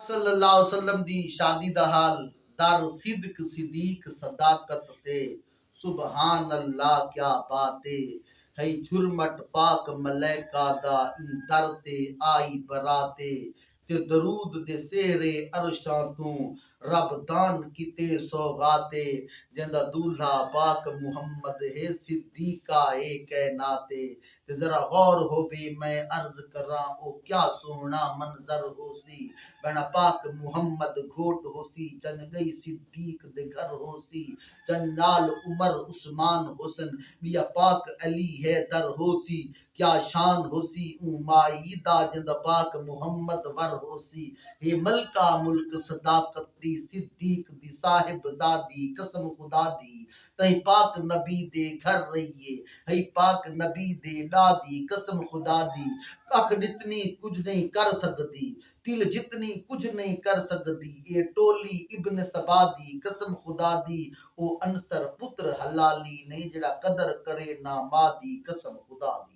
सल्लल्लाहु अलैहि वसल्लम दी शादी दा हाल दर सिद्क सिद्दीक सदाकत ते सुबहान अल्लाह क्या बाते है झुरमट पाक मलैका दा ई दर ते आई बराते ते दरूद दे सेहरे अरशां तू रब दान किते सौगाते जिंदा दूल्हा पाक मुहम्मद है सिद्दीका ए कहनाते ते जरा गौर होवे मैं अर्ज करा ओ क्या सोहना मंजर होसी बना पाक मुहम्मद घोट होसी जन गई सिद्दीक दे घर होसी जन नाल उमर उस्मान हुसन बिया पाक अली है दर होसी क्या शान होसी उमाईदा जिंद पाक मुहम्मद वर होसी हे मलका मुल्क सदाकत दी सिद्दीक दी साहिब जादी कसम खुदा दी तई पाक नबी दे घर रहिए है पाक नबी दे दादी कसम खुदा दी कख जितनी कुछ नहीं कर सकती तिल जितनी कुछ नहीं कर सकती ये टोली इब्न सबा दी कसम खुदा दी ओ अनसर पुत्र हलाली नहीं जड़ा कदर करे ना मां दी कसम खुदा दी।